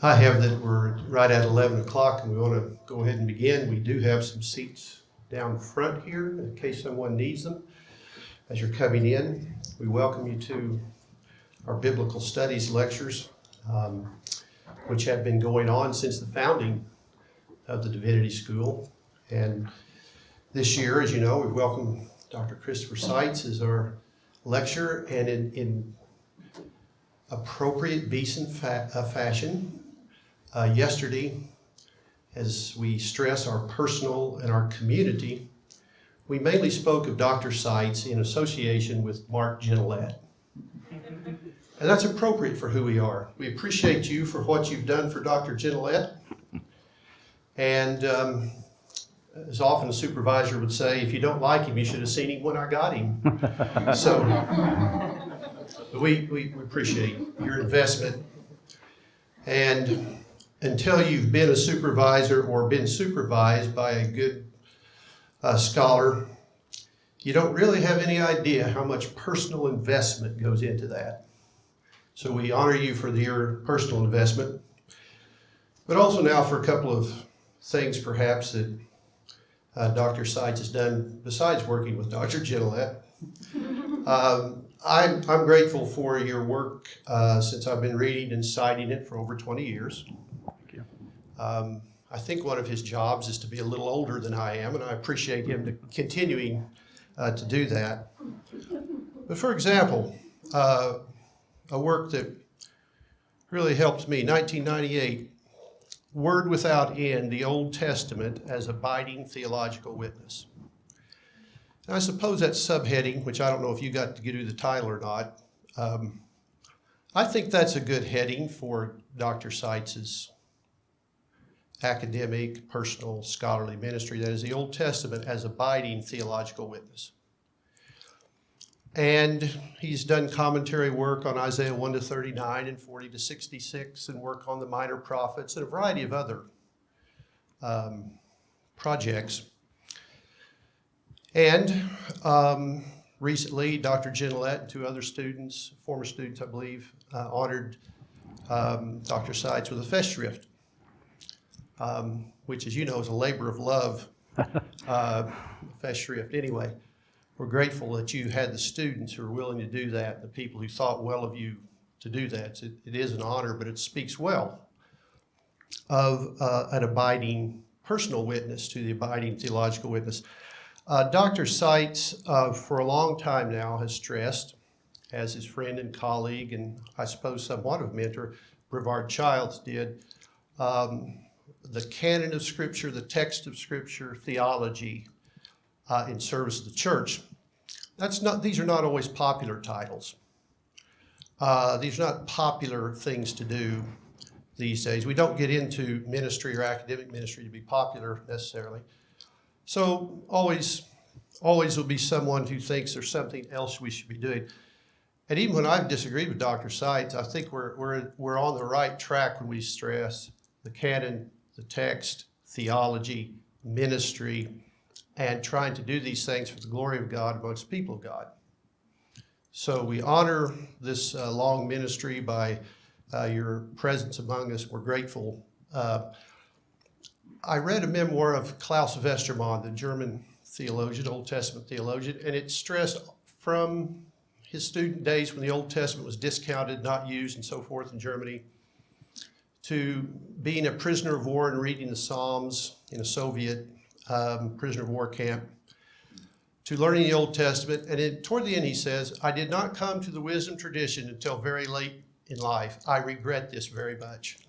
I have that we're right at 11 o'clock and we want to go ahead and begin. We do have some seats down front here in case someone needs them. As you're coming in, we welcome you to our Biblical Studies lectures, which have been going on since the founding of the Divinity School. And this year, as you know, we welcome Dr. Christopher Seitz as our lecturer, and in appropriate Beeson fashion. Yesterday, as we stress our personal and our community, we mainly spoke of Dr. Seitz in association with Mark Koheleth. And that's appropriate for who we are. We appreciate you for what you've done for Dr. Koheleth. And as often a supervisor would say, if you don't like him, you should have seen him when I got him. So we appreciate your investment. And until you've been a supervisor or been supervised by a good scholar, you don't really have any idea how much personal investment goes into that. So we honor you for your personal investment, but also now for a couple of things perhaps that Dr. Seitz has done besides working with Dr. Koheleth. I'm grateful for your work since I've been reading and citing it for over 20 years. Thank you. I think one of his jobs is to be a little older than I am, and I appreciate him continuing to do that. But for example, a work that really helped me, 1998, Word Without End, the Old Testament as Abiding Theological Witness. And I suppose that subheading, which I don't know if you got to do the title or not, I think that's a good heading for Dr. Seitz's academic, personal, scholarly ministry. That is the Old Testament as Abiding Theological Witness. And he's done commentary work on Isaiah 1 to 39 and 40 to 66 and work on the minor prophets and a variety of other projects. And recently, Dr. Koheleth and two other students, former students, I believe, honored Dr. Seitz with a festschrift, which, as you know, is a labor of love festschrift. Anyway, we're grateful that you had the students who are willing to do that, the people who thought well of you to do that. It is an honor, but it speaks well of an abiding personal witness to the abiding theological witness. Dr. Seitz, for a long time now, has stressed, as his friend and colleague, and I suppose somewhat of mentor, Brevard Childs did, the canon of Scripture, the text of Scripture, theology in service of the church. These are not always popular titles. These are not popular things to do these days. We don't get into ministry or academic ministry to be popular necessarily. So always will be someone who thinks there's something else we should be doing. And even when I've disagreed with Dr. Seitz, I think we're on the right track when we stress the canon, the text, theology, ministry, and trying to do these things for the glory of God amongst the people of God. So we honor this long ministry by your presence among us. We're grateful. I read a memoir of Klaus Westermann, the German theologian, Old Testament theologian, and it stressed from his student days when the Old Testament was discounted, not used, and so forth in Germany, to being a prisoner of war and reading the Psalms in a Soviet prisoner of war camp, to learning the Old Testament. And toward the end he says, I did not come to the wisdom tradition until very late in life. I regret this very much.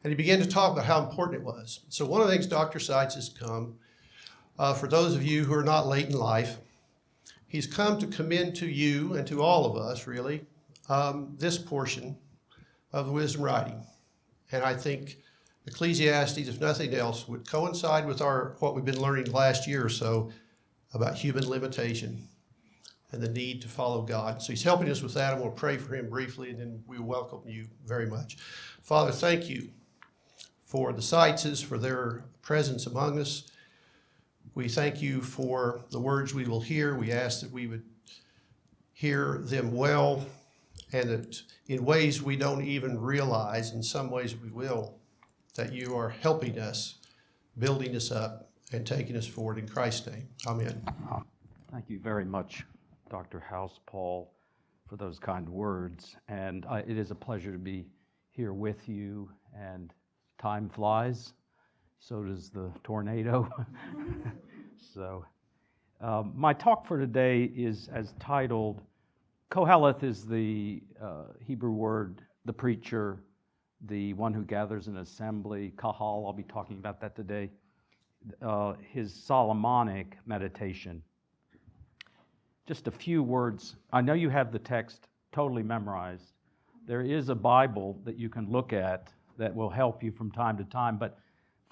And he began to talk about how important it was. So one of the things Dr. Seitz has come, for those of you who are not late in life, he's come to commend to you and to all of us, really, this portion of the wisdom writing. And I think Ecclesiastes, if nothing else, would coincide with what we've been learning the last year or so about human limitation and the need to follow God. So he's helping us with that. I'm going to pray for him briefly, and then we welcome you very much. Father, thank you for the Seitzes, for their presence among us. We thank you for the words we will hear. We ask that we would hear them well and that in ways we don't even realize, in some ways we will, that you are helping us, building us up, and taking us forward in Christ's name. Amen. Thank you very much, Dr. House Paul, for those kind words. And it is a pleasure to be here with you. And time flies, so does the tornado. So my talk for today is as titled, Koheleth is the Hebrew word, the preacher, the one who gathers an assembly. Kahal, I'll be talking about that today. His Solomonic meditation. Just a few words. I know you have the text totally memorized. There is a Bible that you can look at that will help you from time to time, but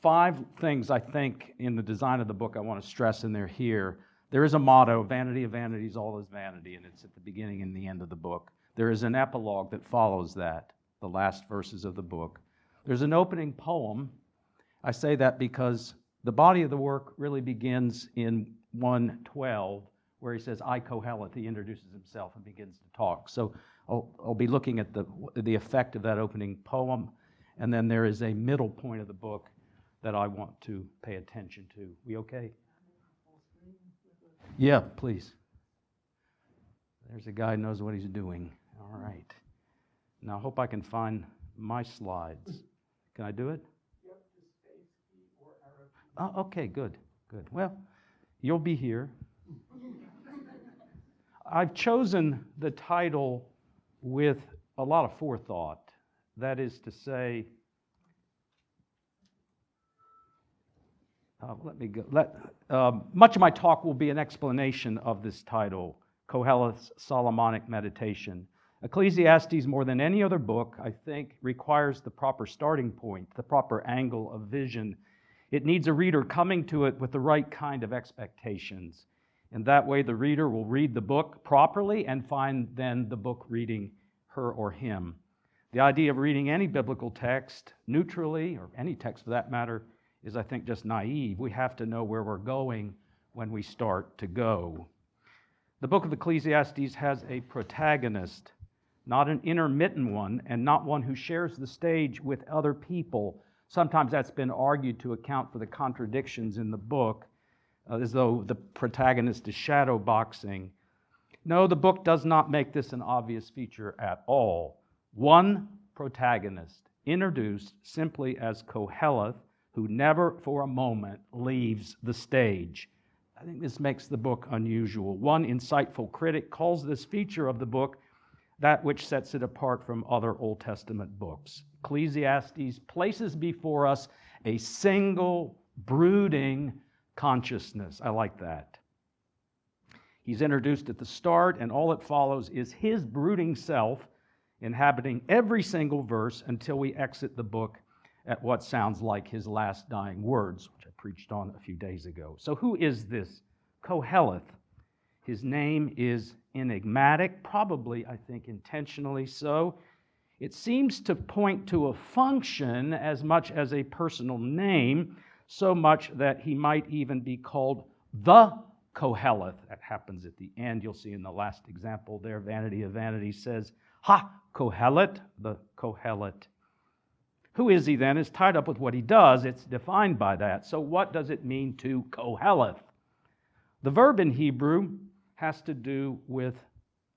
5 things I think in the design of the book I want to stress in there here. There is a motto, vanity of vanities, all is vanity, and it's at the beginning and the end of the book. There is an epilogue that follows that, the last verses of the book. There's an opening poem. I say that because the body of the work really begins in 1:12, where he says, I, Koheleth. He introduces himself and begins to talk. So I'll be looking at the effect of that opening poem, and then there is a middle point of the book that I want to pay attention to. We okay? Yeah, please. There's a guy who knows what he's doing. All right. Now I hope I can find my slides. Can I do it? Oh, okay, good. Well, you'll be here. I've chosen the title with a lot of forethought. That is to say, much of my talk will be an explanation of this title, Koheleth's Solomonic Meditation. Ecclesiastes, more than any other book, I think, requires the proper starting point, the proper angle of vision. It needs a reader coming to it with the right kind of expectations. And that way the reader will read the book properly and find then the book reading her or him. The idea of reading any biblical text neutrally, or any text for that matter, is, I think, just naive. We have to know where we're going when we start to go. The book of Ecclesiastes has a protagonist, not an intermittent one, and not one who shares the stage with other people. Sometimes that's been argued to account for the contradictions in the book, as though the protagonist is shadow boxing. No, the book does not make this an obvious feature at all. One protagonist, introduced simply as Koheleth, who never for a moment leaves the stage. I think this makes the book unusual. One insightful critic calls this feature of the book that which sets it apart from other Old Testament books. Ecclesiastes places before us a single, brooding consciousness. I like that. He's introduced at the start, and all that follows is his brooding self inhabiting every single verse until we exit the book at what sounds like his last dying words, which I preached on a few days ago. So who is this Koheleth? His name is enigmatic, probably, I think, intentionally so. It seems to point to a function as much as a personal name, so much that he might even be called the Koheleth. That happens at the end. You'll see in the last example there, Vanity of Vanity says, Ha, Koheleth, the Koheleth. Who is he then? It's tied up with what he does. It's defined by that. So what does it mean to Koheleth? The verb in Hebrew has to do with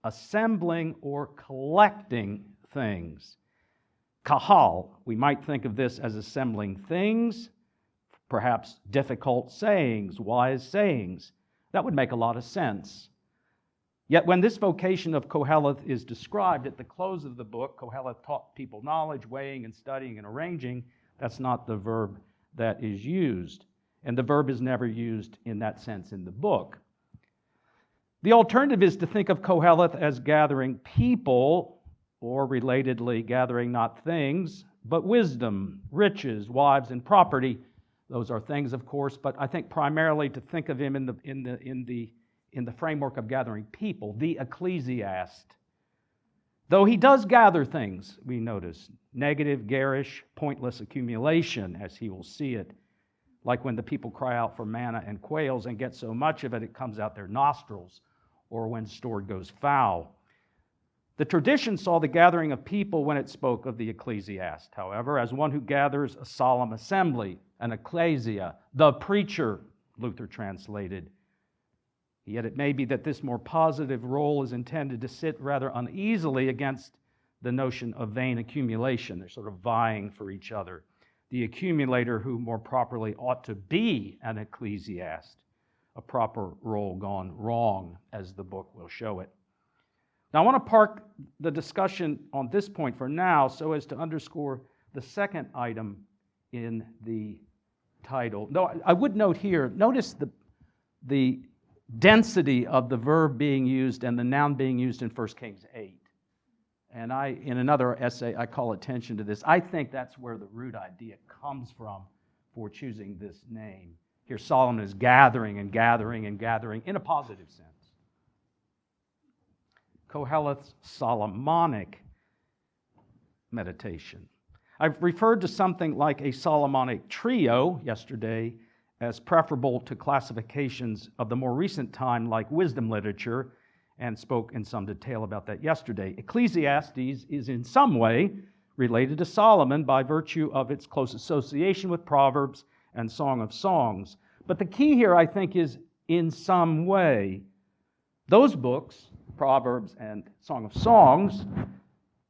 assembling or collecting things. Kahal, we might think of this as assembling things, perhaps difficult sayings, wise sayings. That would make a lot of sense. Yet when this vocation of Koheleth is described at the close of the book, Koheleth taught people knowledge, weighing and studying and arranging. That's not the verb that is used. And the verb is never used in that sense in the book. The alternative is to think of Koheleth as gathering people, or relatedly, gathering not things, but wisdom, riches, wives, and property. Those are things, of course, but I think primarily to think of him in the framework of gathering people, the Ecclesiast. Though he does gather things, we notice, negative, garish, pointless accumulation, as he will see it, like when the people cry out for manna and quails and get so much of it, it comes out their nostrils, or when stored goes foul. The tradition saw the gathering of people when it spoke of the ecclesiast, however, as one who gathers a solemn assembly, an ecclesia, the preacher, Luther translated. Yet it may be that this more positive role is intended to sit rather uneasily against the notion of vain accumulation. They're sort of vying for each other. The accumulator who more properly ought to be an ecclesiast, a proper role gone wrong, as the book will show it. Now, I want to park the discussion on this point for now so as to underscore the second item in the title. No, I would note here, notice the density of the verb being used and the noun being used in 1 Kings 8. And in another essay, I call attention to this. I think that's where the root idea comes from for choosing this name. Here, Solomon is gathering and gathering and gathering in a positive sense. Koheleth's Solomonic meditation. I've referred to something like a Solomonic trio yesterday as preferable to classifications of the more recent time like wisdom literature, and spoke in some detail about that yesterday. Ecclesiastes is in some way related to Solomon by virtue of its close association with Proverbs and Song of Songs. But the key here, I think, is in some way. Those books, Proverbs and Song of Songs,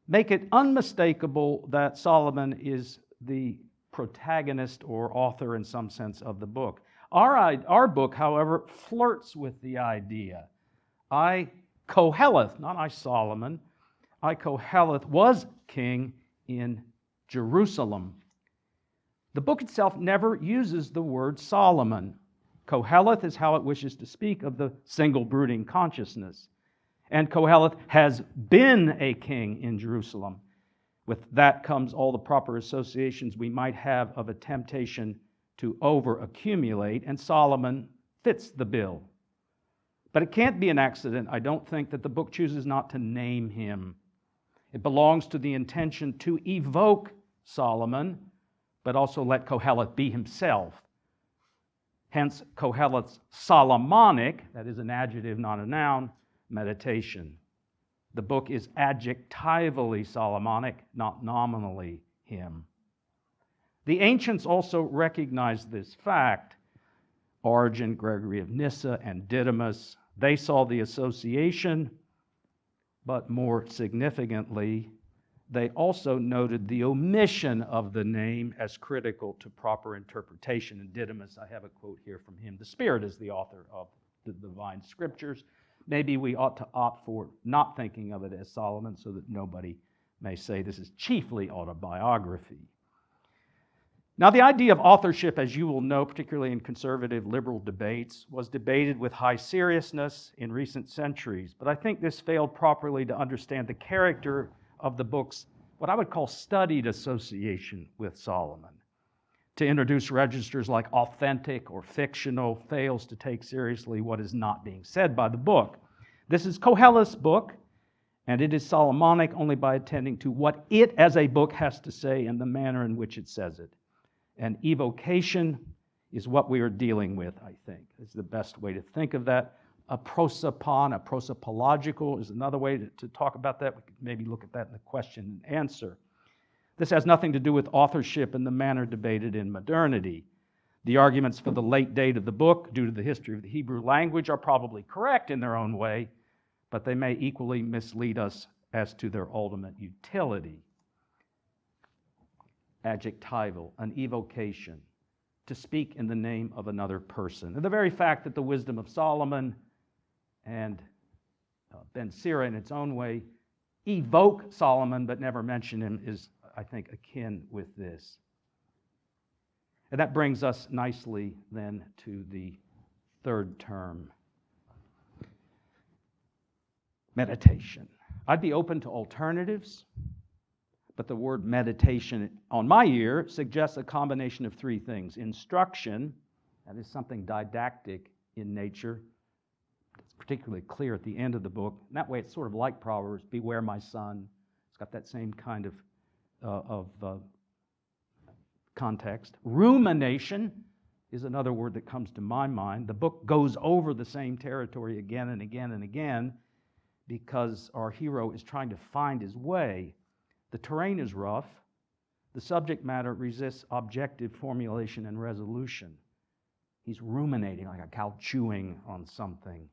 make it unmistakable that Solomon is the protagonist or author in some sense of the book. Our book, however, flirts with the idea. Koheleth, not Solomon, Koheleth was king in Jerusalem. The book itself never uses the word Solomon. Koheleth is how it wishes to speak of the single brooding consciousness. And Koheleth has been a king in Jerusalem. With that comes all the proper associations we might have of a temptation to over-accumulate, and Solomon fits the bill. But it can't be an accident, I don't think, that the book chooses not to name him. It belongs to the intention to evoke Solomon, but also let Koheleth be himself. Hence, Koheleth's Solomonic, that is an adjective, not a noun, meditation. The book is adjectivally Solomonic, not nominally him. The ancients also recognized this fact. Origen, Gregory of Nyssa, and Didymus, they saw the association, but more significantly, they also noted the omission of the name as critical to proper interpretation. In Didymus, I have a quote here from him. The Spirit is the author of the divine scriptures. Maybe we ought to opt for not thinking of it as Solomon so that nobody may say this is chiefly autobiography. Now, the idea of authorship, as you will know, particularly in conservative liberal debates, was debated with high seriousness in recent centuries. But I think this failed properly to understand the character of the book's, what I would call studied association with Solomon. To introduce registers like authentic or fictional fails to take seriously what is not being said by the book. This is Koheleth's book, and it is Solomonic only by attending to what it as a book has to say and the manner in which it says it. And evocation is what we are dealing with, I think. It's the best way to think of that. A prosopon, a prosopological is another way to talk about that. We could maybe look at that in the question and answer. This has nothing to do with authorship in the manner debated in modernity. The arguments for the late date of the book, due to the history of the Hebrew language, are probably correct in their own way, but they may equally mislead us as to their ultimate utility. Adjectival, an evocation, to speak in the name of another person. And the very fact that the wisdom of Solomon and Ben Sira in its own way evoke Solomon but never mention him is, I think, akin with this. And that brings us nicely then to the third term, meditation. I'd be open to alternatives, but the word meditation on my ear suggests a combination of three things. Instruction, that is something didactic in nature. It's particularly clear at the end of the book. And that way it's sort of like Proverbs, beware my son. It's got that same kind of context. Rumination is another word that comes to my mind. The book goes over the same territory again and again and again, because our hero is trying to find his way. The terrain is rough. The subject matter resists objective formulation and resolution. He's ruminating like a cow chewing on something.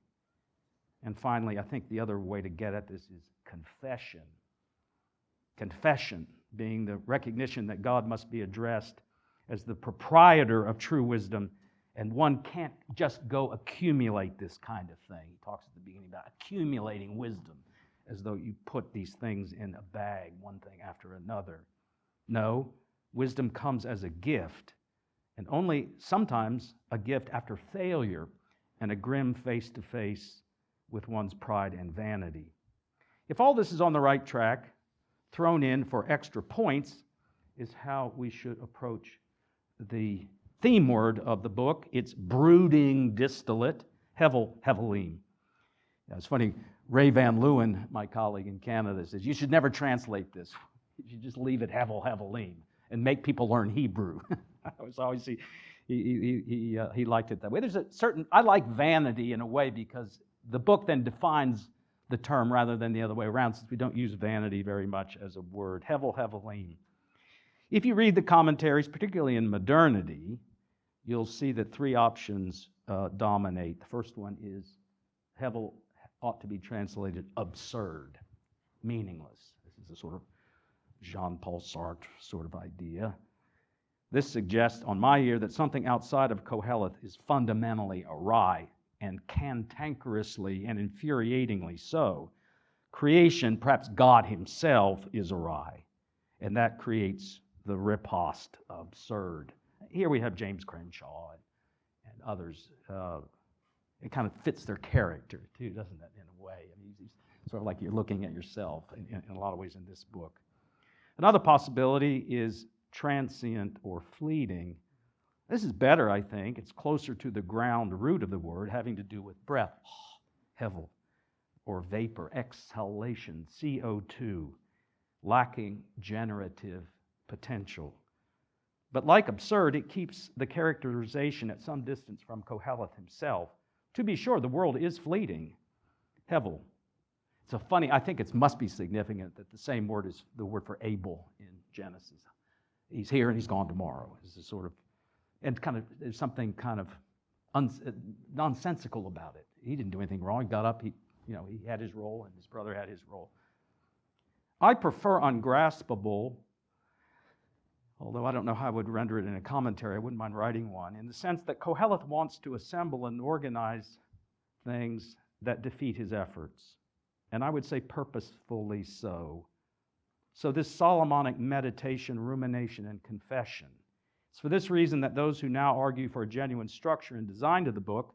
And finally, I think the other way to get at this is confession. Confession being the recognition that God must be addressed as the proprietor of true wisdom, and one can't just go accumulate this kind of thing. He talks at the beginning about accumulating wisdom, as though you put these things in a bag, one thing after another. No, wisdom comes as a gift, and only sometimes a gift after failure and a grim face-to-face with one's pride and vanity. If all this is on the right track, thrown in for extra points is how we should approach the theme word of the book. It's brooding distillate, hevelim. It's funny, Ray Van Leeuwen, my colleague in Canada, says, you should never translate this. You should just leave it hevelim and make people learn Hebrew. He liked it that way. There's a certain, I like vanity in a way because the book then defines the term rather than the other way around, since we don't use vanity very much as a word. Hevelim. If you read the commentaries, particularly in modernity, you'll see that three options dominate. The first one is hevel ought to be translated absurd, meaningless. This is a sort of Jean-Paul Sartre sort of idea. This suggests on my ear that something outside of Koheleth is fundamentally awry, and cantankerously and infuriatingly so. Creation, perhaps God himself, is awry, and that creates the riposte absurd. Here we have James Crenshaw and others. It kind of fits their character too, doesn't it, in a way? I mean, he's sort of like you're looking at yourself in a lot of ways in this book. Another possibility is transient or fleeting. This is better, I think. It's closer to the ground root of the word, having to do with breath, hevel, or vapor, exhalation, CO2, lacking generative potential. But like absurd, it keeps the characterization at some distance from Koheleth himself. To be sure, the world is fleeting, hevel. It's a funny, I think it must be significant that the same word is the word for Abel in Genesis. He's here and he's gone tomorrow. It's a sort of, and kind of, there's something kind of nonsensical about it. He didn't do anything wrong. He got up, he had his role, and his brother had his role. I prefer ungraspable, although I don't know how I would render it in a commentary. I wouldn't mind writing one, in the sense that Koheleth wants to assemble and organize things that defeat his efforts. And I would say purposefully so. So this Solomonic meditation, rumination, and confession. It's for this reason that those who now argue for a genuine structure and design to the book,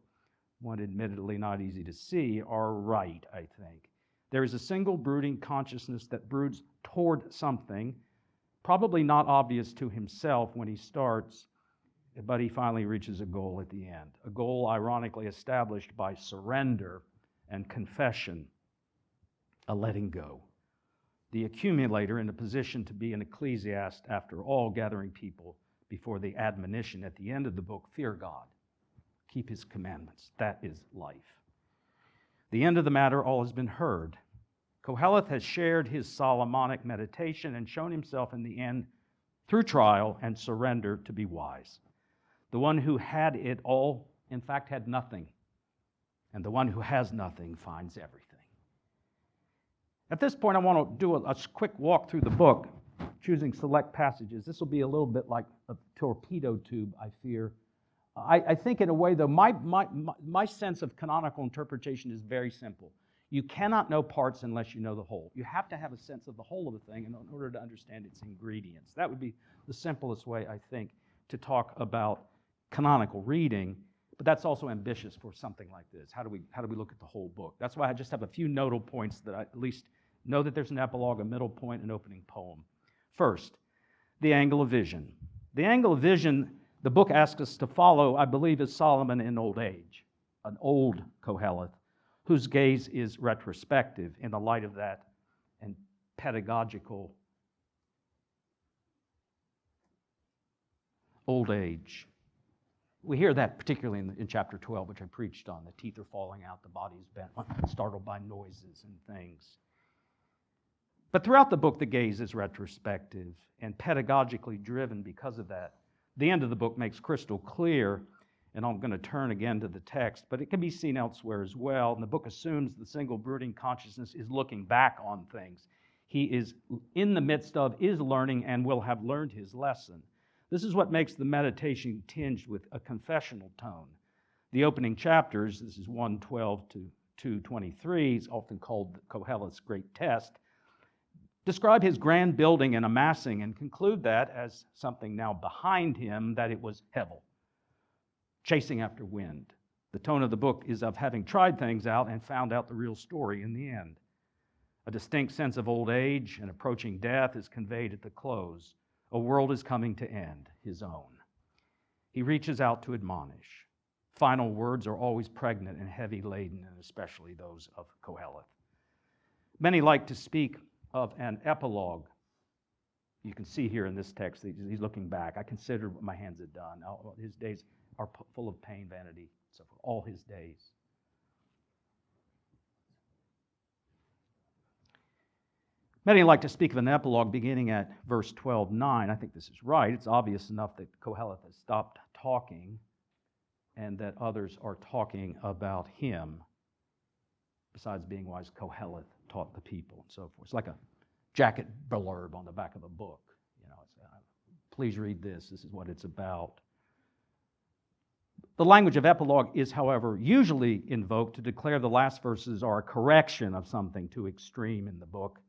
one admittedly not easy to see, are right, I think. There is a single brooding consciousness that broods toward something, probably not obvious to himself when he starts, but he finally reaches a goal at the end. A goal ironically established by surrender and confession, a letting go. The accumulator in a position to be an ecclesiast, after all, gathering people before the admonition at the end of the book, fear God, keep his commandments. That is life. The end of the matter, all has been heard. Koheleth has shared his Solomonic meditation and shown himself in the end, through trial and surrender, to be wise. The one who had it all, in fact, had nothing. And the one who has nothing finds everything. At this point, I want to do a quick walk through the book, choosing select passages. This will be a little bit like a torpedo tube, I fear. I think in a way, though, my sense of canonical interpretation is very simple. You cannot know parts unless you know the whole. You have to have a sense of the whole of a thing in order to understand its ingredients. That would be the simplest way, I think, to talk about canonical reading, but that's also ambitious for something like this. How do we look at the whole book? That's why I just have a few nodal points that I at least know that there's an epilogue, a middle point, an opening poem. First, the angle of vision. The angle of vision the book asks us to follow, I believe, is Solomon in old age, an old Koheleth, whose gaze is retrospective in the light of that and pedagogical old age. We hear that particularly in chapter 12, which I preached on. The teeth are falling out, the body's bent, startled by noises and things. But throughout the book, the gaze is retrospective and pedagogically driven because of that. The end of the book makes crystal clear, and I'm going to turn again to the text, but it can be seen elsewhere as well. And the book assumes the single brooding consciousness is looking back on things. He is in the midst of, is learning, and will have learned his lesson. This is what makes the meditation tinged with a confessional tone. The opening chapters, this is 1:12 to 2:23, is often called Koheleth's Great Test, describe his grand building and amassing and conclude that as something now behind him, that it was Hevel, chasing after wind. The tone of the book is of having tried things out and found out the real story in the end. A distinct sense of old age and approaching death is conveyed at the close. A world is coming to end, his own. He reaches out to admonish. Final words are always pregnant and heavy laden, and especially those of Koheleth. Many like to speak of an epilogue. You can see here in this text that he's looking back. I consider what my hands had done. His days are full of pain, vanity, so for all his days. Many like to speak of an epilogue beginning at verse 12:9. I think this is right. It's obvious enough that Koheleth has stopped talking and that others are talking about him. Besides being wise, Koheleth taught the people and so forth. It's like a jacket blurb on the back of a book. Please read this. This is what it's about. The language of epilogue is, however, usually invoked to declare the last verses are a correction of something too extreme in the book,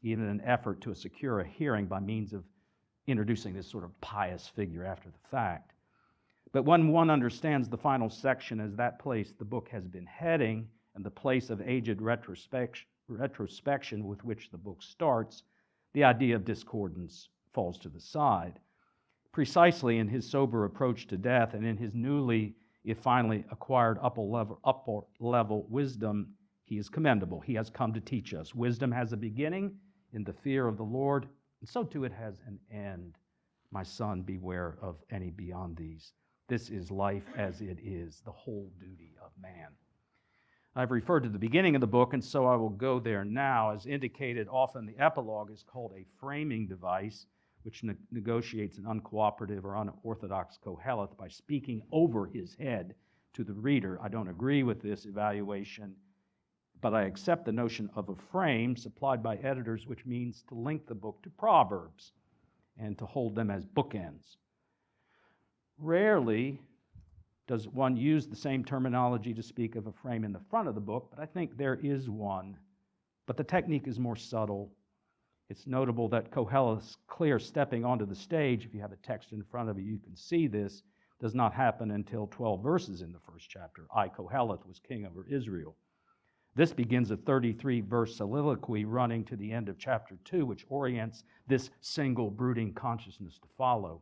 even an effort to secure a hearing by means of introducing this sort of pious figure after the fact. But when one understands the final section as that place the book has been heading and the place of aged retrospection with which the book starts, the idea of discordance falls to the side. Precisely in his sober approach to death and in his newly, if finally acquired upper level wisdom, he is commendable. He has come to teach us. Wisdom has a beginning in the fear of the Lord, and so too it has an end. My son, beware of any beyond these. This is life as it is, the whole duty of man. I've referred to the beginning of the book, and so I will go there now. As indicated, often the epilogue is called a framing device, which negotiates an uncooperative or unorthodox Koheleth by speaking over his head to the reader. I don't agree with this evaluation, but I accept the notion of a frame supplied by editors, which means to link the book to Proverbs and to hold them as bookends. Rarely does one use the same terminology to speak of a frame in the front of the book, but I think there is one. But the technique is more subtle. It's notable that Koheleth's clear stepping onto the stage, if you have a text in front of you, you can see this, does not happen until 12 verses in the first chapter. I, Koheleth, was king over Israel. This begins a 33-verse soliloquy running to the end of chapter 2, which orients this single brooding consciousness to follow.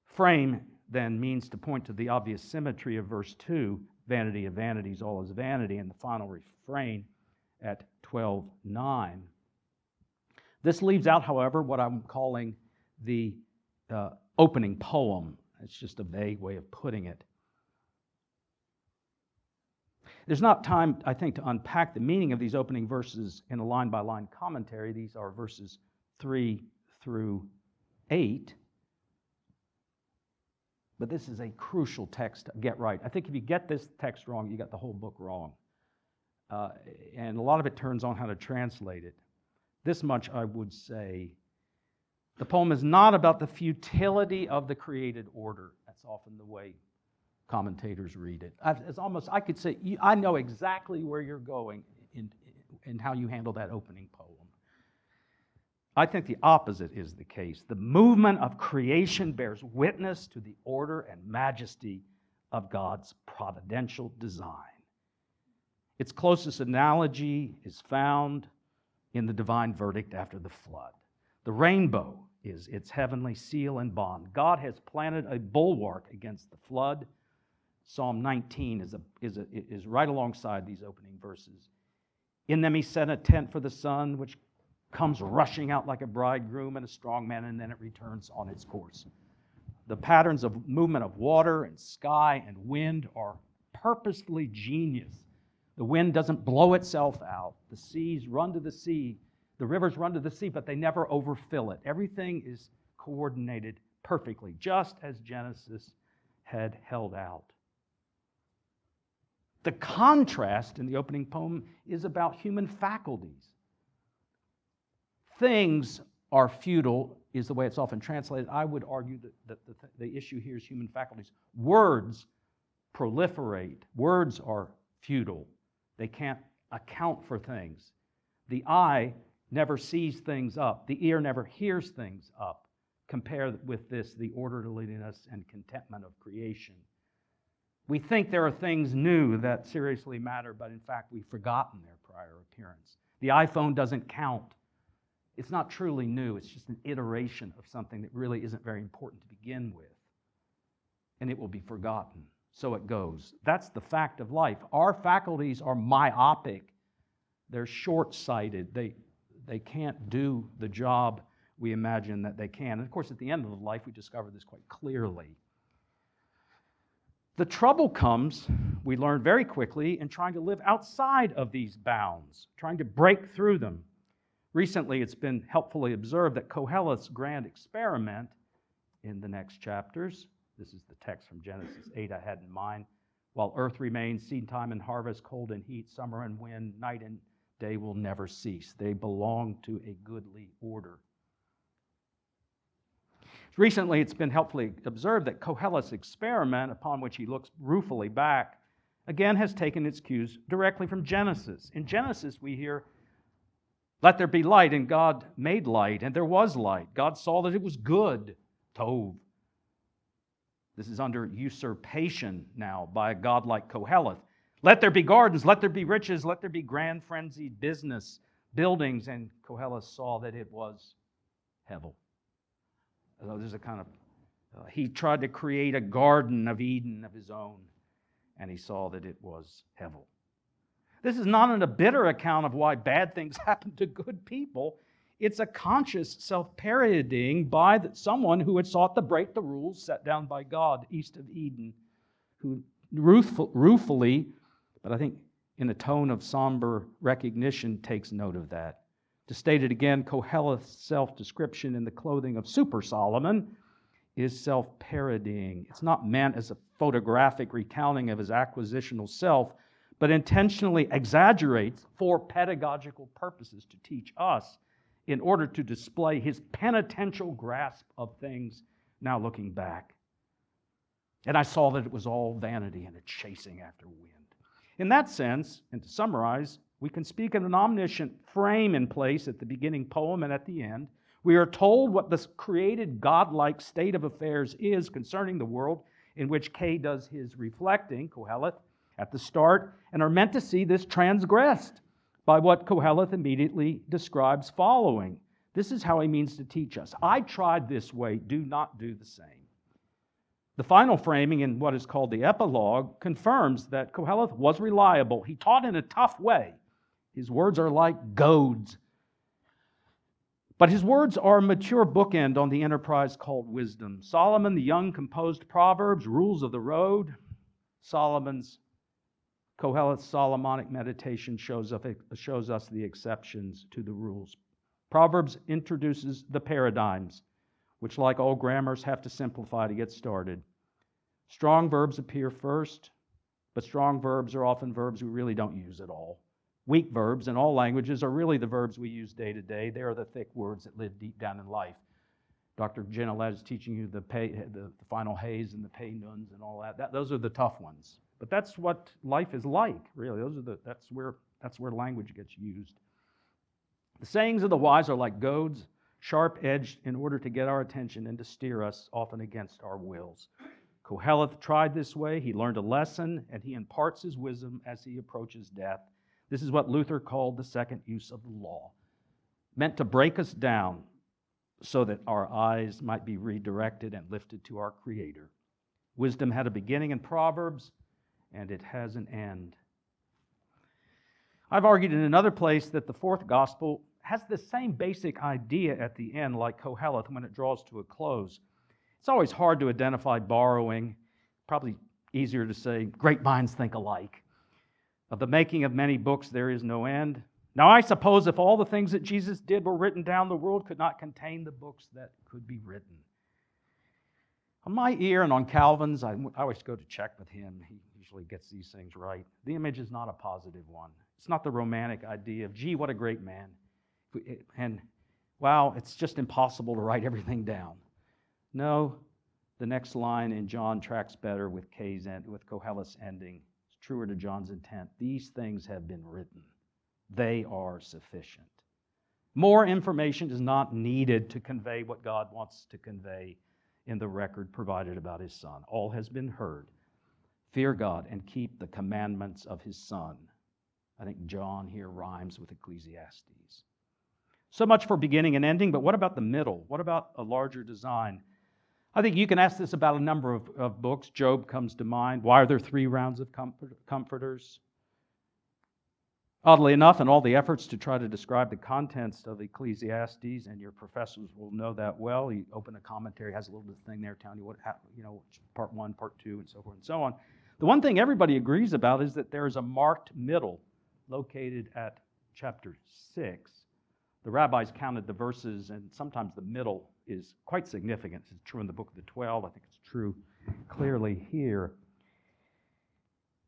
Frame then means to point to the obvious symmetry of verse 2, vanity of vanities, all is vanity, and the final refrain at 12:9. This leaves out, however, what I'm calling the opening poem. It's just a vague way of putting it. There's not time, I think, to unpack the meaning of these opening verses in a line-by-line commentary. These are verses 3 through 8. But this is a crucial text to get right. I think if you get this text wrong, you got the whole book wrong. And a lot of it turns on how to translate it. This much I would say. The poem is not about the futility of the created order. That's often the way commentators read it. I could say, I know exactly where you're going in how you handle that opening poem. I think the opposite is the case. The movement of creation bears witness to the order and majesty of God's providential design. Its closest analogy is found in the divine verdict after the flood. The rainbow is its heavenly seal and bond. God has planted a bulwark against the flood. Psalm 19 is right alongside these opening verses. In them he set a tent for the sun, which comes rushing out like a bridegroom and a strong man, and then it returns on its course. The patterns of movement of water and sky and wind are purposefully genius. The wind doesn't blow itself out. The seas run to the sea. The rivers run to the sea, but they never overfill it. Everything is coordinated perfectly, just as Genesis had held out. The contrast in the opening poem is about human faculties. Things are futile, is the way it's often translated. I would argue that the issue here is human faculties. Words proliferate. Words are futile. They can't account for things. The eye never sees things up. The ear never hears things up. Compare with this, the orderliness and contentment of creation. We think there are things new that seriously matter, but in fact, we've forgotten their prior appearance. The iPhone doesn't count. It's not truly new. It's just an iteration of something that really isn't very important to begin with. And it will be forgotten. So it goes. That's the fact of life. Our faculties are myopic. They're short-sighted. They can't do the job we imagine that they can. And of course, at the end of the life, we discover this quite clearly. The trouble comes, we learn very quickly, in trying to live outside of these bounds, trying to break through them. Recently, it's been helpfully observed that Koheleth's grand experiment in the next chapters, this is the text from Genesis 8 I had in mind, while earth remains, seed time and harvest, cold and heat, summer and wind, night and day will never cease. They belong to a goodly order. Recently, it's been helpfully observed that Koheleth's experiment, upon which he looks ruefully back, again has taken its cues directly from Genesis. In Genesis, we hear, "Let there be light," and God made light, and there was light. God saw that it was good, tov. This is under usurpation now by a God like Koheleth. Let there be gardens, let there be riches, let there be grand frenzied business, buildings, and Koheleth saw that it was hevel. So there's a kind of, he tried to create a garden of Eden of his own, and he saw that it was hevel. This is not a bitter account of why bad things happen to good people. It's a conscious self-parodying by someone who had sought to break the rules set down by God east of Eden, who ruefully, but I think in a tone of somber recognition, takes note of that. To state it again, Koheleth's self-description in the clothing of Super Solomon is self-parodying. It's not meant as a photographic recounting of his acquisitional self, but intentionally exaggerates for pedagogical purposes to teach us in order to display his penitential grasp of things now looking back. And I saw that it was all vanity and a chasing after wind. In that sense, and to summarize, we can speak of an omniscient frame in place at the beginning poem and at the end. We are told what this created godlike state of affairs is concerning the world in which K does his reflecting, Koheleth, at the start, and are meant to see this transgressed by what Koheleth immediately describes following. This is how he means to teach us. I tried this way, do not do the same. The final framing in what is called the Epilogue confirms that Koheleth was reliable. He taught in a tough way. His words are like goads. But his words are a mature bookend on the enterprise called wisdom. Solomon, the young, composed Proverbs, rules of the road. Koheleth's Solomonic meditation shows us the exceptions to the rules. Proverbs introduces the paradigms, which, like all grammars, have to simplify to get started. Strong verbs appear first, but strong verbs are often verbs we really don't use at all. Weak verbs in all languages are really the verbs we use day to day. They are the thick words that live deep down in life. Dr. Genelette is teaching you the final haze and the pay nuns and all that. Those are the tough ones. But that's what life is like, really. That's where language gets used. The sayings of the wise are like goads, sharp-edged in order to get our attention and to steer us, often against our wills. Koheleth tried this way. He learned a lesson, and he imparts his wisdom as he approaches death. This is what Luther called the second use of the law, meant to break us down so that our eyes might be redirected and lifted to our Creator. Wisdom had a beginning in Proverbs, and it has an end. I've argued in another place that the fourth gospel has the same basic idea at the end, like Koheleth, when it draws to a close. It's always hard to identify borrowing. Probably easier to say, great minds think alike. Of the making of many books, there is no end. Now, I suppose if all the things that Jesus did were written down, the world could not contain the books that could be written. On my ear and on Calvin's, I always go to check with him. He usually gets these things right. The image is not a positive one. It's not the romantic idea of, gee, what a great man. And, wow, it's just impossible to write everything down. No, the next line in John tracks better with Koheleth's ending. It's truer to John's intent. These things have been written. They are sufficient. More information is not needed to convey what God wants to convey in the record provided about his Son. All has been heard. Fear God and keep the commandments of his Son. I think John here rhymes with Ecclesiastes. So much for beginning and ending, but what about the middle? What about a larger design? I think you can ask this about a number of books. Job comes to mind. Why are there 3 rounds of comforters? Oddly enough, in all the efforts to try to describe the contents of Ecclesiastes, and your professors will know that well, you open a commentary, has a little bit of thing there telling you what, part 1, part 2, and so forth and so on. The one thing everybody agrees about is that there is a marked middle located at chapter 6. The rabbis counted the verses, and sometimes the middle is quite significant. It's true in the book of the 12. I think it's true clearly here.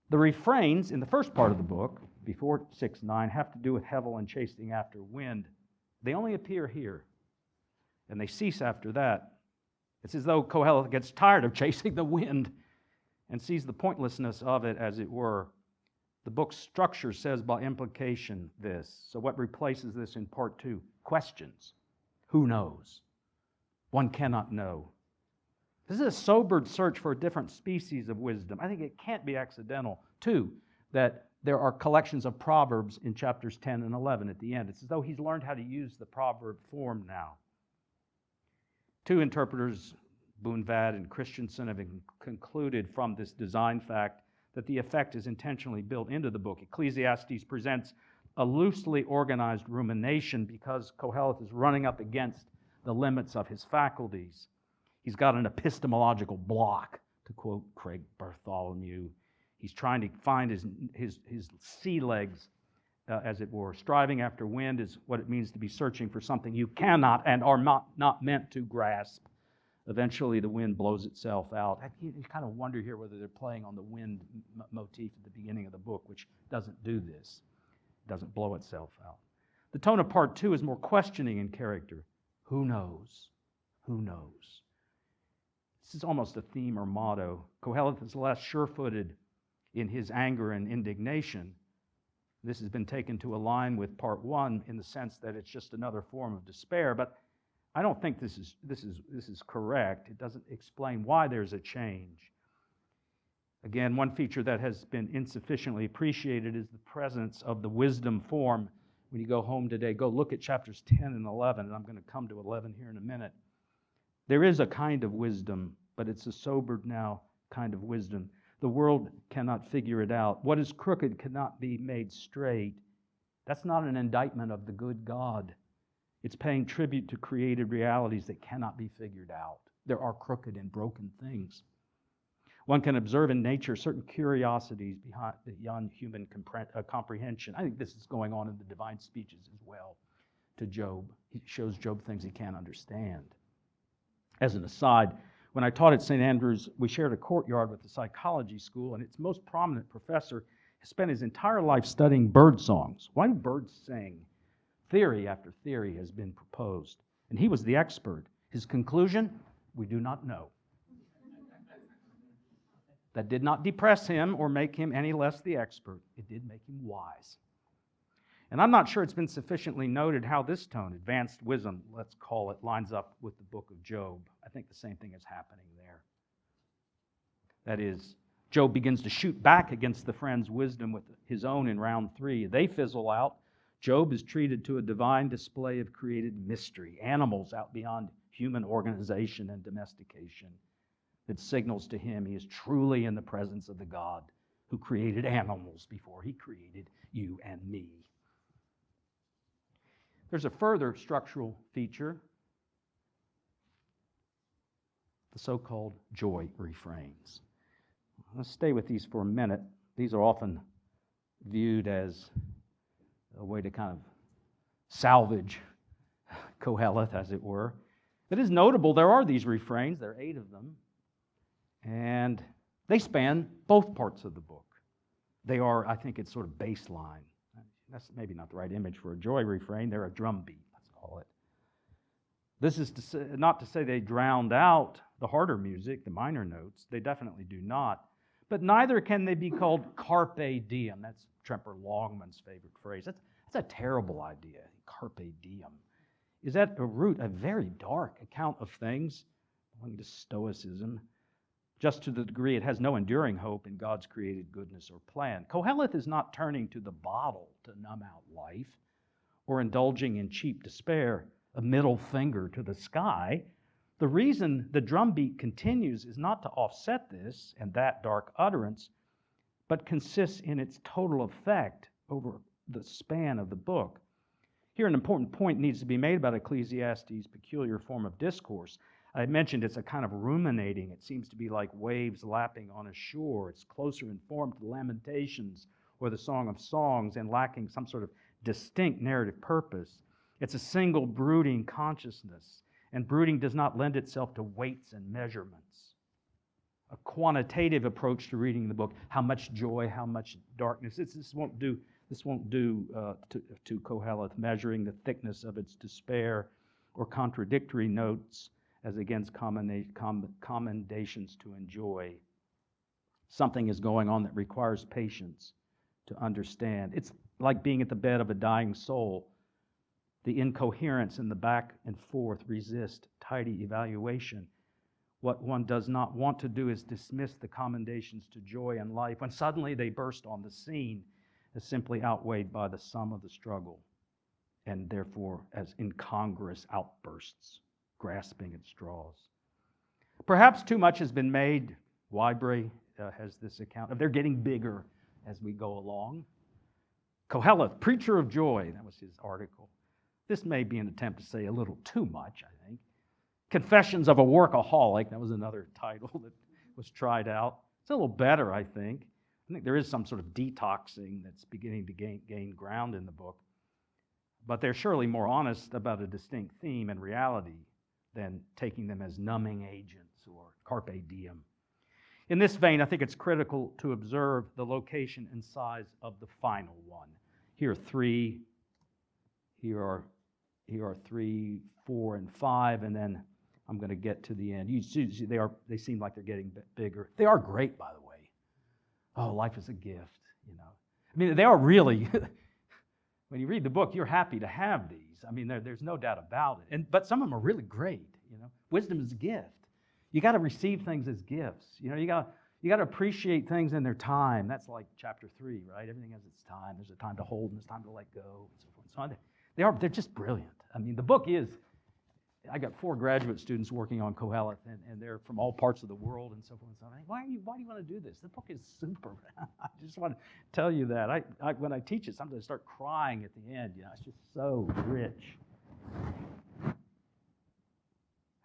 The refrains in the first part of the book, before 6:9, have to do with Hevel and chasing after wind. They only appear here, and they cease after that. It's as though Koheleth gets tired of chasing the wind and sees the pointlessness of it, as it were. The book's structure says by implication this. So what replaces this in part 2? Questions. Who knows? One cannot know. This is a sobered search for a different species of wisdom. I think it can't be accidental, too, that there are collections of proverbs in chapters 10 and 11 at the end. It's as though he's learned how to use the proverb form now. 2 interpreters, Boonvad and Christensen, have concluded from this design fact that the effect is intentionally built into the book. Ecclesiastes presents a loosely organized rumination because Koheleth is running up against the limits of his faculties. He's got an epistemological block, to quote Craig Bartholomew. He's trying to find his sea legs, as it were. Striving after wind is what it means to be searching for something you cannot and are not meant to grasp. Eventually, the wind blows itself out. You kind of wonder here whether they're playing on the wind motif at the beginning of the book, which doesn't do this. It doesn't blow itself out. The tone of part 2 is more questioning in character. Who knows? Who knows? This is almost a theme or motto. Koheleth is less sure-footed in his anger and indignation. This has been taken to align with part 1 in the sense that it's just another form of despair, but I don't think this is correct. It doesn't explain why there's a change. Again, one feature that has been insufficiently appreciated is the presence of the wisdom form. When you go home today, go look at chapters 10 and 11, and I'm going to come to 11 here in a minute. There is a kind of wisdom, but it's a sobered now kind of wisdom. The world cannot figure it out. What is crooked cannot be made straight. That's not an indictment of the good God. It's paying tribute to created realities that cannot be figured out. There are crooked and broken things. One can observe in nature certain curiosities beyond human comprehension. I think this is going on in the divine speeches as well to Job. He shows Job things he can't understand. As an aside, when I taught at St. Andrews, we shared a courtyard with the psychology school, and its most prominent professor has spent his entire life studying bird songs. Why do birds sing? Theory after theory has been proposed, and he was the expert. His conclusion? We do not know. That did not depress him or make him any less the expert. It did make him wise. And I'm not sure it's been sufficiently noted how this tone, advanced wisdom, let's call it, lines up with the book of Job. I think the same thing is happening there. That is, Job begins to shoot back against the friend's wisdom with his own in round 3. They fizzle out. Job is treated to a divine display of created mystery, animals out beyond human organization and domestication. That signals to him he is truly in the presence of the God who created animals before he created you and me. There's a further structural feature. The so-called joy refrains. Let's stay with these for a minute. These are often viewed as a way to kind of salvage Koheleth, as it were. It is notable there are these refrains, there are 8 of them, and they span both parts of the book. They are, I think it's sort of baseline. That's maybe not the right image for a joy refrain. They're a drum beat, let's call it. This is to say, not to say they drowned out the harder music, the minor notes. They definitely do not. But neither can they be called carpe diem. That's Tremper Longman's favorite phrase. That's a terrible idea, carpe diem. Is at a root a very dark account of things, belonging to Stoicism, just to the degree it has no enduring hope in God's created goodness or plan. Koheleth is not turning to the bottle to numb out life or indulging in cheap despair, a middle finger to the sky. The reason the drumbeat continues is not to offset this and that dark utterance, but consists in its total effect over the span of the book. Here, an important point needs to be made about Ecclesiastes' peculiar form of discourse. I mentioned it's a kind of ruminating. It seems to be like waves lapping on a shore. It's closer in form to the Lamentations or the Song of Songs and lacking some sort of distinct narrative purpose. It's a single brooding consciousness, and brooding does not lend itself to weights and measurements. A quantitative approach to reading the book, how much joy, how much darkness. This won't do to Koheleth, measuring the thickness of its despair or contradictory notes as against commendations to enjoy. Something is going on that requires patience to understand. It's like being at the bed of a dying soul. The incoherence and the back and forth resist tidy evaluation. What one does not want to do is dismiss the commendations to joy and life when suddenly they burst on the scene as simply outweighed by the sum of the struggle, and therefore as incongruous outbursts, grasping at straws. Perhaps too much has been made. Wybrey has this account of they're getting bigger as we go along. Koheleth, preacher of joy, that was his article. This may be an attempt to say a little too much, I think. Confessions of a Workaholic, that was another title that was tried out. It's a little better, I think. I think there is some sort of detoxing that's beginning to gain ground in the book. But they're surely more honest about a distinct theme and reality than taking them as numbing agents or carpe diem. In this vein, I think it's critical to observe the location and size of the final one. Here are 3, here are 3, 4, and 5, and then I'm going to get to the end. You see, they seem like they're getting bigger. They are great, by the way. Oh, life is a gift, you know. I mean, they are really, when you read the book, you're happy to have these. I mean, there's no doubt about it. But some of them are really great, you know. Wisdom is a gift. You got to receive things as gifts. You know, you got to appreciate things in their time. That's like chapter 3, right? Everything has its time. There's a time to hold and there's time to let go, and so forth and so on. They're just brilliant. I mean, the book is, I got 4 graduate students working on Koheleth, and they're from all parts of the world and so forth and so on. Why do you want to do this? The book is super. I just want to tell you that. When I teach it, sometimes I start crying at the end. You know, it's just so rich.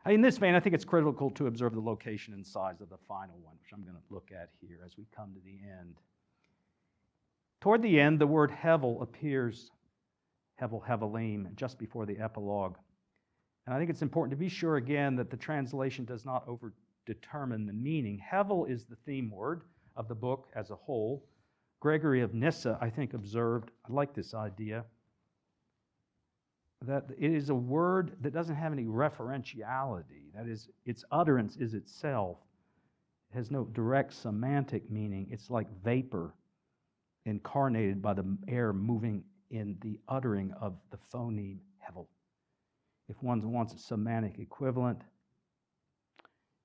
In this vein, I think it's critical to observe the location and size of the final one, which I'm going to look at here as we come to the end. Toward the end, the word Hevel appears, Hevelim, just before the epilogue. And I think it's important to be sure again that the translation does not over-determine the meaning. Hevel is the theme word of the book as a whole. Gregory of Nyssa, I think, observed, I like this idea, that it is a word that doesn't have any referentiality. That is, its utterance is itself. It has no direct semantic meaning. It's like vapor incarnated by the air moving in the uttering of the phoneme Hevel. If one wants a semantic equivalent,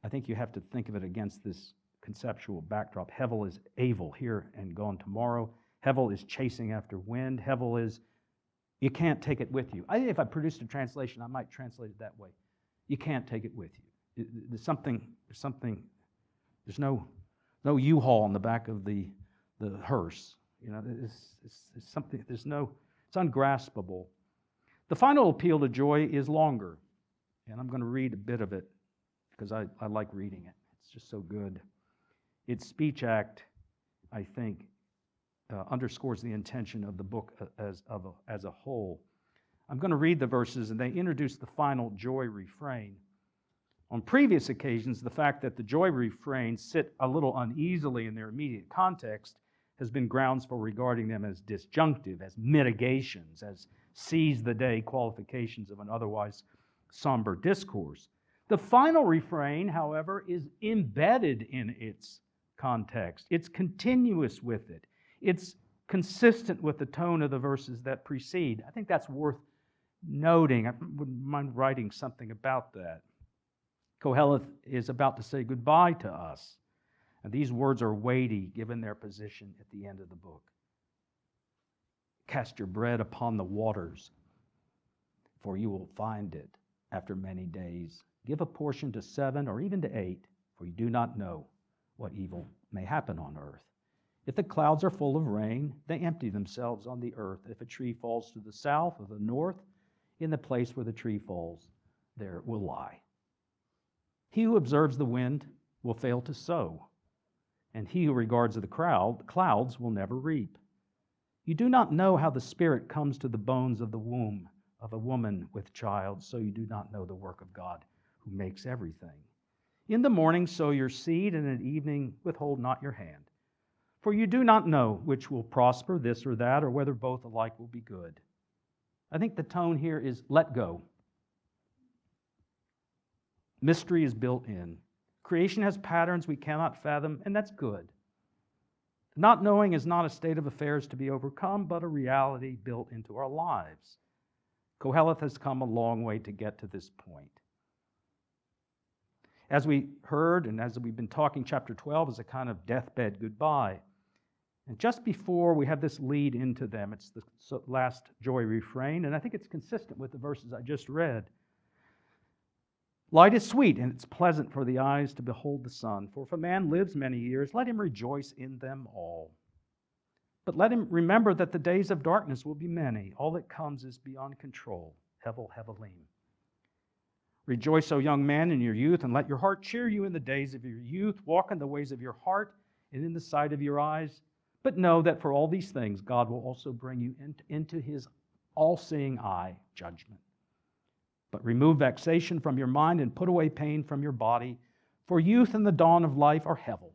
I think you have to think of it against this conceptual backdrop. Hevel is Avel, here and gone tomorrow. Hevel is chasing after wind. Hevel is, you can't take it with you. If I produced a translation, I might translate it that way. You can't take it with you. There's no U-Haul on the back of the hearse. You know, it's something, it's ungraspable. The final appeal to joy is longer, and I'm going to read a bit of it. because I like reading it. It's just so good. Its speech act, I think, underscores the intention of the book as a whole. I'm going to read the verses, and they introduce the final joy refrain. On previous occasions, the fact that the joy refrains sit a little uneasily in their immediate context has been grounds for regarding them as disjunctive, as mitigations, as seize-the-day qualifications of an otherwise somber discourse. The final refrain, however, is embedded in its context. It's continuous with it. It's consistent with the tone of the verses that precede. I think that's worth noting. I wouldn't mind writing something about that. Koheleth is about to say goodbye to us. And these words are weighty given their position at the end of the book. Cast your bread upon the waters, for you will find it after many days. Give a portion to 7 or even to 8, for you do not know what evil may happen on earth. If the clouds are full of rain, they empty themselves on the earth. If a tree falls to the south or the north, in the place where the tree falls, there it will lie. He who observes the wind will fail to sow, and he who regards the clouds will never reap. You do not know how the Spirit comes to the bones of the womb of a woman with child, so you do not know the work of God who makes everything. In the morning sow your seed, and at evening withhold not your hand. For you do not know which will prosper, this or that, or whether both alike will be good. I think the tone here is let go. Mystery is built in. Creation has patterns we cannot fathom, and that's good. Not knowing is not a state of affairs to be overcome, but a reality built into our lives. Koheleth has come a long way to get to this point. As we heard, and as we've been talking, chapter 12 is a kind of deathbed goodbye. And just before we have this lead into them, it's the last joy refrain, and I think it's consistent with the verses I just read. Light is sweet, and it's pleasant for the eyes to behold the sun. For if a man lives many years, let him rejoice in them all. But let him remember that the days of darkness will be many. All that comes is beyond control. Hevel Hevelim. Rejoice, O young man, in your youth, and let your heart cheer you in the days of your youth. Walk in the ways of your heart and in the sight of your eyes. But know that for all these things, God will also bring you into his all-seeing eye, judgment. But remove vexation from your mind and put away pain from your body. For youth and the dawn of life are hevel.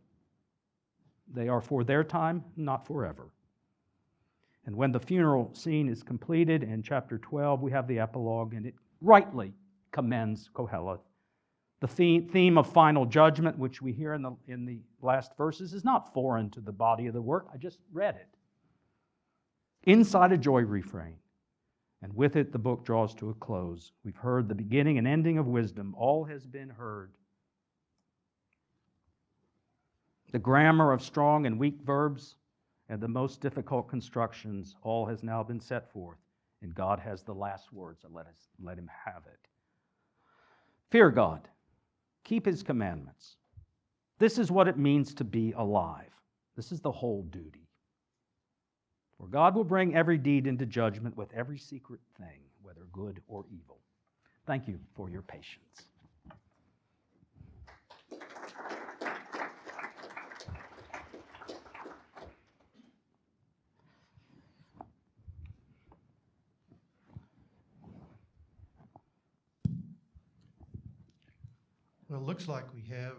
They are for their time, not forever. And when the funeral scene is completed in chapter 12, we have the epilogue, and it rightly commends Koheleth. The theme of final judgment, which we hear in the last verses, is not foreign to the body of the work. I just read it. Inside a joy refrain. And with it, the book draws to a close. We've heard the beginning and ending of wisdom. All has been heard. The grammar of strong and weak verbs and the most difficult constructions, all has now been set forth. And God has the last word, so let him have it. Fear God. Keep his commandments. This is what it means to be alive. This is the whole duty. For God will bring every deed into judgment with every secret thing, whether good or evil. Thank you for your patience. Well, it looks like we have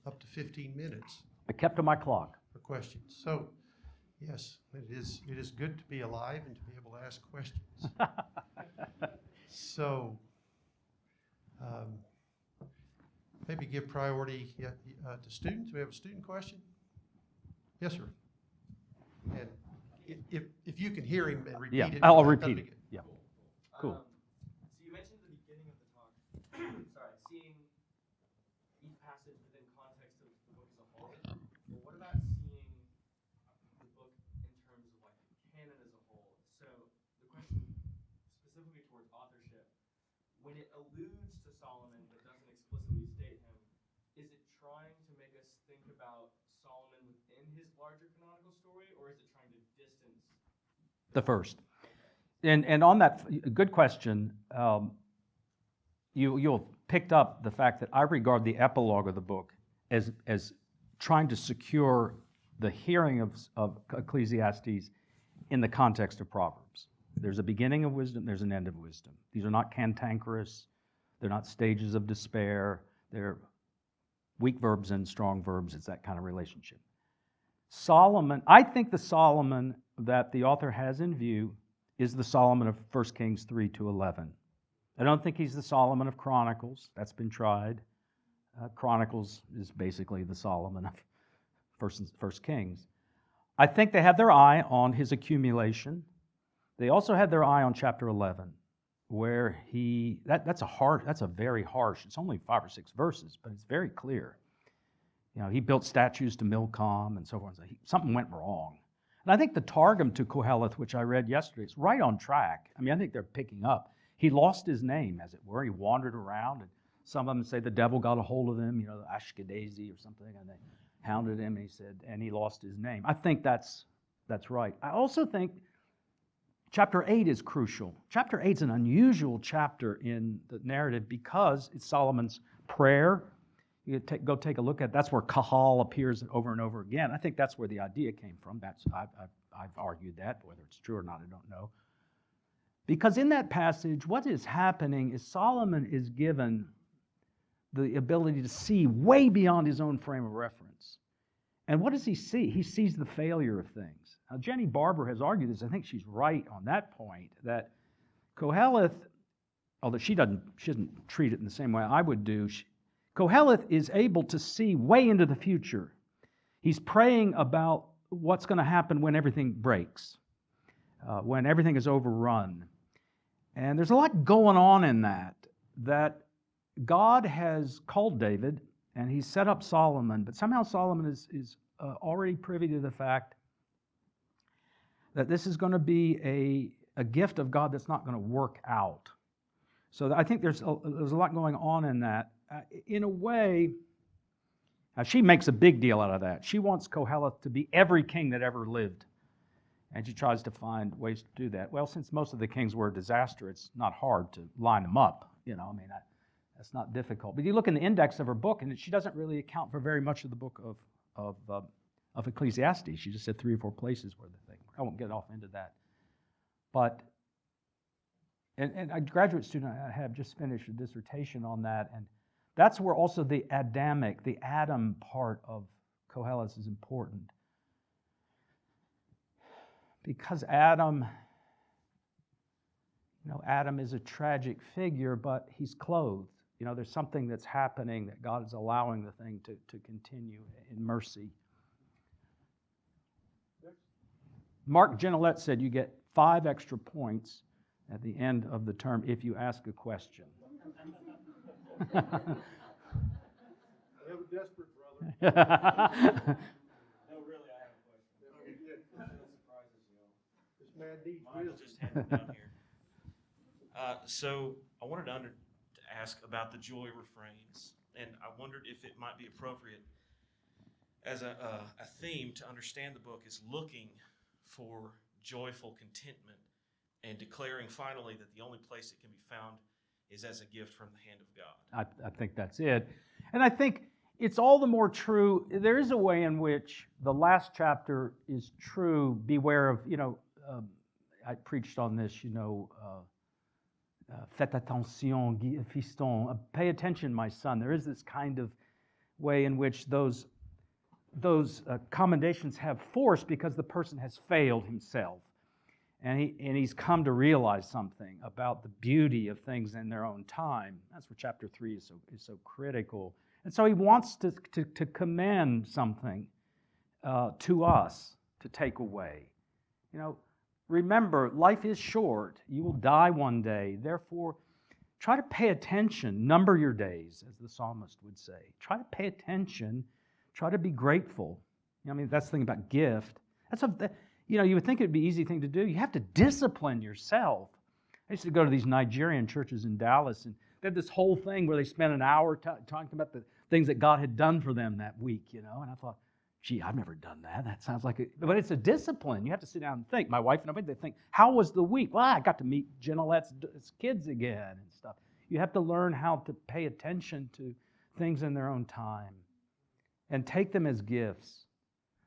up to 15 minutes I kept to my clock. for questions. So, yes, it is good to be alive and to be able to ask questions. So, maybe give priority to students. We have a student question? Yes, sir. And if you can hear him and repeat Yeah, it. I'll that'd repeat be it. good. Yeah, cool. So you mentioned at the beginning of the talk, seeing each passage within context of the book as a whole. But what about seeing the book in terms of like canon as a whole? So the question specifically towards authorship, when it alludes to Solomon but doesn't explicitly state him, is it trying to make us think about Solomon within his larger canonical story, or is it trying to distance The first. And on that, good question. You'll picked up the fact that I regard the epilogue of the book as trying to secure the hearing of Ecclesiastes in the context of Proverbs. There's a beginning of wisdom, there's an end of wisdom. These are not cantankerous, they're not stages of despair, they're weak verbs and strong verbs. It's that kind of relationship. Solomon, I think the Solomon that the author has in view is the Solomon of 1 Kings 3-11. I don't think he's the Solomon of Chronicles. That's been tried. Chronicles is basically the Solomon of 1 Kings. I think they have their eye on his accumulation. They also had their eye on chapter 11, where that's a very harsh, it's only 5 or 6 verses, but it's very clear. You know, he built statues to Milcom and so forth. Something went wrong. And I think the Targum to Koheleth, which I read yesterday, is right on track. I mean, I think they're picking up. He lost his name, as it were. He wandered around, and some of them say the devil got a hold of him, you know, Ashkenazi or something, and they hounded him, and he lost his name. I think that's right. I also think chapter 8 is crucial. Chapter 8 is an unusual chapter in the narrative because it's Solomon's prayer. You go take a look at it. That's where Kahal appears over and over again. I think that's where the idea came from. I've argued that. Whether it's true or not, I don't know. Because in that passage, what is happening is Solomon is given the ability to see way beyond his own frame of reference. And what does he see? He sees the failure of things. Now, Jenny Barber has argued this. I think she's right on that point, that Koheleth, although she doesn't treat it in the same way I would do, Koheleth is able to see way into the future. He's praying about what's going to happen when everything breaks, when everything is overrun. And there's a lot going on in that God has called David, and he's set up Solomon, but somehow Solomon is already privy to the fact that this is going to be a gift of God that's not going to work out. So I think there's a lot going on in that. In a way, she makes a big deal out of that. She wants Koheleth to be every king that ever lived, and she tries to find ways to do that. Well, since most of the kings were a disaster, it's not hard to line them up. You know, I mean, that's not difficult. But you look in the index of her book, and she doesn't really account for very much of the book of Ecclesiastes. She just said 3 or 4 places where the thing. I won't get off into that. But and a graduate student I have just finished a dissertation on that, and that's where also the Adamic, the Adam part of Koheleth is important. Because Adam is a tragic figure, but he's clothed. You know, there's something that's happening that God is allowing the thing to continue in mercy. Mark Genelette said you get 5 extra points at the end of the term if you ask a question. I have a desperate brother. No, really, I have a question. Yeah. Surprises you. This man needs Mine wisdom. just handed down here. So I wanted to ask about the joy refrains, and I wondered if it might be appropriate as a theme to understand the book is looking for joyful contentment and declaring finally that the only place it can be found is as a gift from the hand of God. I think that's it. And I think it's all the more true. There is a way in which the last chapter is true. Beware of, I preached on this, faites attention, fiston. Pay attention, my son. There is this kind of way in which those commendations have force because the person has failed himself. And he's come to realize something about the beauty of things in their own time. That's where chapter 3 is so critical. And so he wants to commend something to us to take away. Remember, life is short. You will die one day. Therefore, try to pay attention. Number your days, as the psalmist would say. Try to pay attention. Try to be grateful. That's the thing about gift. You would think it would be an easy thing to do. You have to discipline yourself. I used to go to these Nigerian churches in Dallas, and they had this whole thing where they spent an hour talking about the things that God had done for them that week, and I thought, gee, I've never done that. That sounds like but it's a discipline. You have to sit down and think. My wife and I, they think, how was the week? Well, I got to meet Genelette's kids again and stuff. You have to learn how to pay attention to things in their own time and take them as gifts.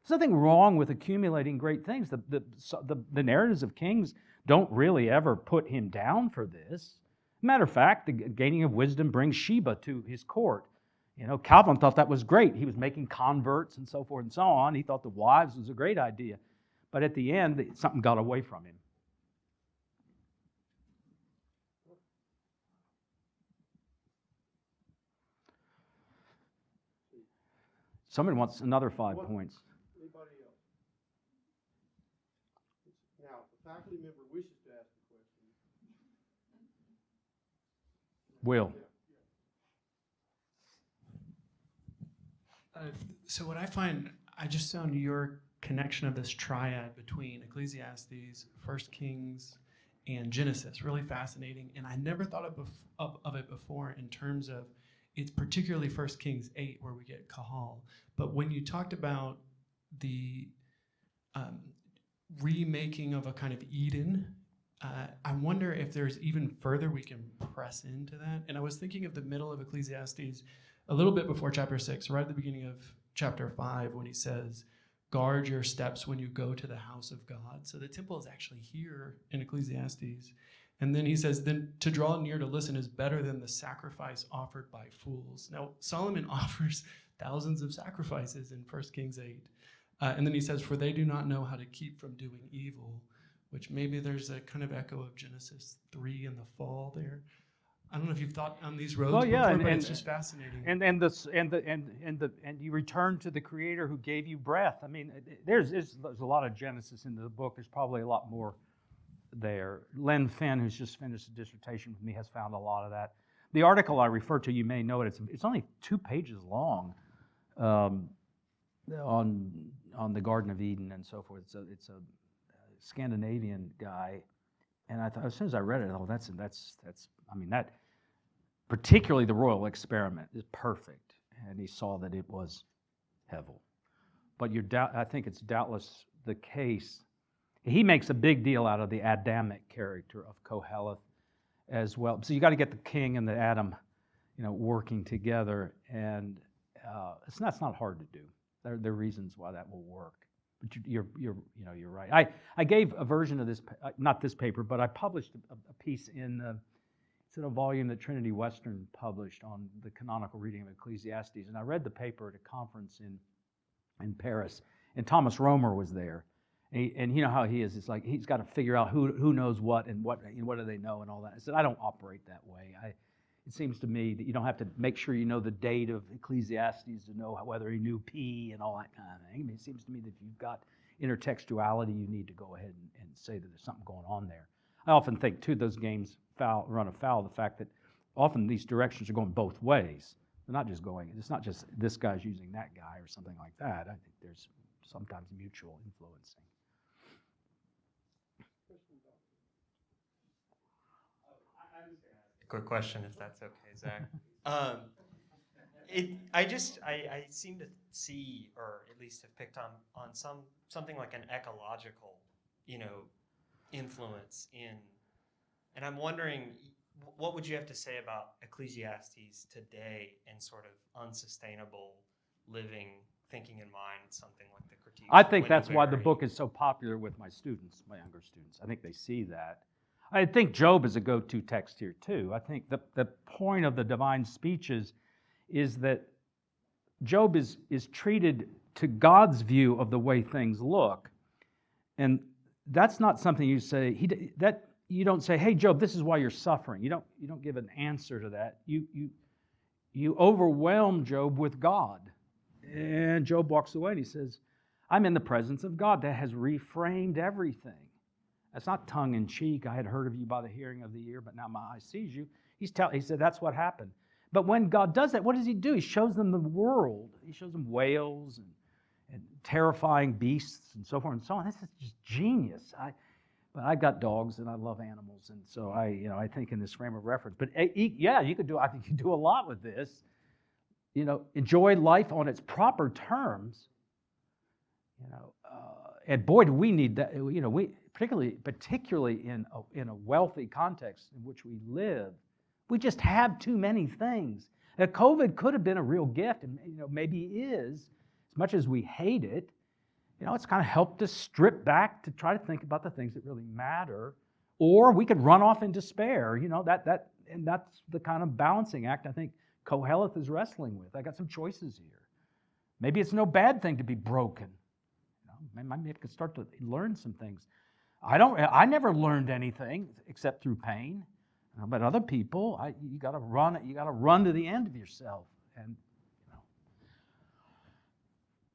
There's nothing wrong with accumulating great things. The narratives of Kings don't really ever put him down for this. Matter of fact, the gaining of wisdom brings Sheba to his court. Calvin thought that was great. He was making converts and so forth and so on. He thought the wives was a great idea. But at the end, something got away from him. Somebody wants another 5 points. Anybody else? Now, if a faculty member wishes to ask a question. Will. So what I find, I just found your connection of this triad between Ecclesiastes, 1 Kings, and Genesis really fascinating. And I never thought of it before in terms of, it's particularly 1 Kings 8 where we get Kahal. But when you talked about the remaking of a kind of Eden, I wonder if there's even further we can press into that. And I was thinking of the middle of Ecclesiastes, a little bit before chapter 6, right at the beginning of chapter 5, when he says, guard your steps when you go to the house of God. So the temple is actually here in Ecclesiastes. And then he says, then to draw near to listen is better than the sacrifice offered by fools. Now, Solomon offers thousands of sacrifices in 1 Kings 8. And then he says, for they do not know how to keep from doing evil, which maybe there's a kind of echo of Genesis 3 in the fall there. I don't know if you've thought on these roads before, but it's just fascinating. And you return to the Creator who gave you breath. I mean, there's a lot of Genesis in the book. There's probably a lot more there. Len Finn, who's just finished a dissertation with me, has found a lot of that. The article I refer to, you may know it. It's only 2 pages long on the Garden of Eden and so forth. It's a Scandinavian guy, and I thought as soon as I read it, oh, that's I mean that particularly the royal experiment is perfect, and he saw that it was Hevel. But I think it's doubtless the case. He makes a big deal out of the Adamic character of Koheleth as well. So you got to get the king and the Adam, working together, and that's not hard to do. There are reasons why that will work. But you're right. I gave a version of this, not this paper, but I published a piece in it's in a volume that Trinity Western published on the canonical reading of Ecclesiastes, and I read the paper at a conference in Paris, and Thomas Romer was there. And you know how he is. It's like he's got to figure out who knows what and what do they know and all that. I said, I don't operate that way. It seems to me that you don't have to make sure you know the date of Ecclesiastes to know whether he knew P and all that kind of thing. I mean, it seems to me that if you've got intertextuality, you need to go ahead and say that there's something going on there. I often think, too, those games run afoul of the fact that often these directions are going both ways. They're not just going, it's not just this guy's using that guy or something like that. I think there's sometimes mutual influencing. Quick question, if that's okay, Zach. I seem to see, or at least have picked on something like an ecological, influence in, and I'm wondering, what would you have to say about Ecclesiastes today and sort of unsustainable living, thinking in mind, something like the critique? I think that's why the book is so popular with my students, my younger students. I think they see that. I think Job is a go-to text here, too. I think the point of the divine speeches is that Job is treated to God's view of the way things look. And that's not something you say, you don't say, hey, Job, this is why you're suffering. You don't give an answer to that. You overwhelm Job with God. And Job walks away and he says, I'm in the presence of God. That has reframed everything. That's not tongue-in-cheek. I had heard of you by the hearing of the ear, but now my eye sees you. He said that's what happened. But when God does that, what does he do? He shows them the world. He shows them whales and terrifying beasts and so forth and so on. This is just genius. But I've got dogs and I love animals, and so I think in this frame of reference. But yeah, I think you do a lot with this. Enjoy life on its proper terms. And boy, do we need that. Particularly in a wealthy context in which we live, We just have too many things. COVID could have been a real gift, and maybe is, as much as we hate it. It's kind of helped us strip back to try to think about the things that really matter. Or we could run off in despair. And that's the kind of balancing act I think Koheleth is wrestling with. I got some choices here. Maybe it's no bad thing to be broken. Maybe I could start to learn some things. I never learned anything except through pain. But other people, you got to run. You got to run to the end of yourself. And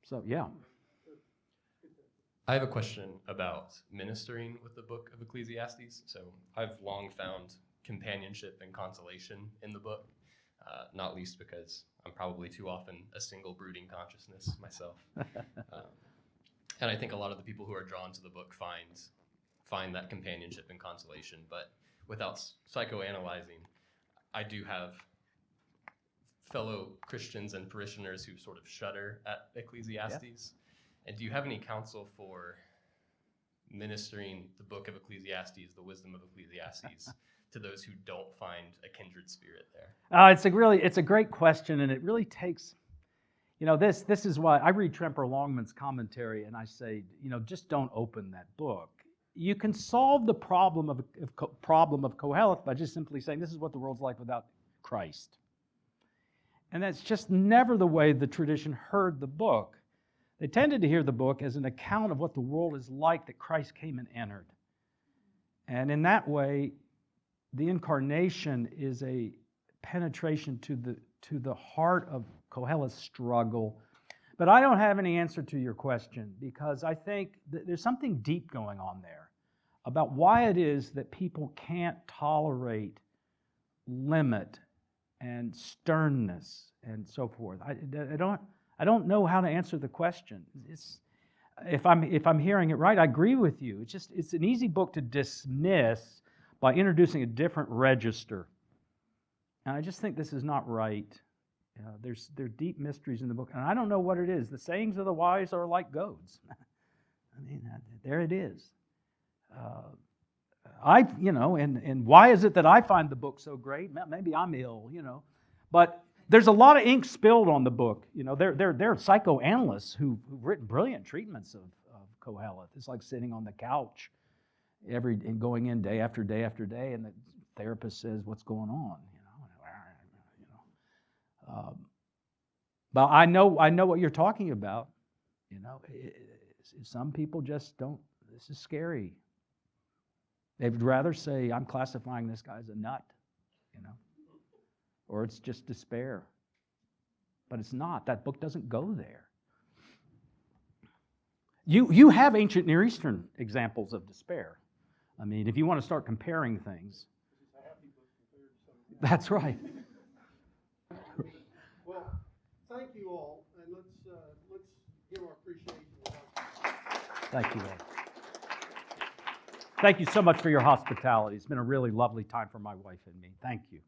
so yeah. I have a question about ministering with the book of Ecclesiastes. So I've long found companionship and consolation in the book, not least because I'm probably too often a single brooding consciousness myself. And I think a lot of the people who are drawn to the book find that companionship and consolation. But without psychoanalyzing, I do have fellow Christians and parishioners who sort of shudder at Ecclesiastes. Yeah. And do you have any counsel for ministering the book of Ecclesiastes, the wisdom of Ecclesiastes, to those who don't find a kindred spirit there? It's a great question, and it really takes, this is why I read Tremper Longman's commentary, and I say, just don't open that book. You can solve the problem of Koheleth by just simply saying this is what the world's like without Christ. And that's just never the way the tradition heard the book. They tended to hear the book as an account of what the world is like that Christ came and entered. And in that way, the incarnation is a penetration to the heart of Koheleth's struggle. But I don't have any answer to your question, because I think that there's something deep going on there about why it is that people can't tolerate limit and sternness and so forth. I don't know how to answer the question. If I'm hearing it right, I agree with you. It's an easy book to dismiss by introducing a different register. And I just think this is not right. There are deep mysteries in the book, and I don't know what it is. The sayings of the wise are like goads. There it is. And why is it that I find the book so great? Maybe I'm ill, but there's a lot of ink spilled on the book. There are psychoanalysts who've written brilliant treatments of Koheleth. It's like sitting on the couch and going in day after day after day, and the therapist says, "What's going on?" But I know what you're talking about. Some people just don't. This is scary. They'd rather say, "I'm classifying this guy as a nut," or it's just despair. But it's not. That book doesn't go there. You have ancient Near Eastern examples of despair. If you want to start comparing things. That's right. Well, thank you all, and let's give our appreciation. Thank you all. Thank you so much for your hospitality. It's been a really lovely time for my wife and me. Thank you.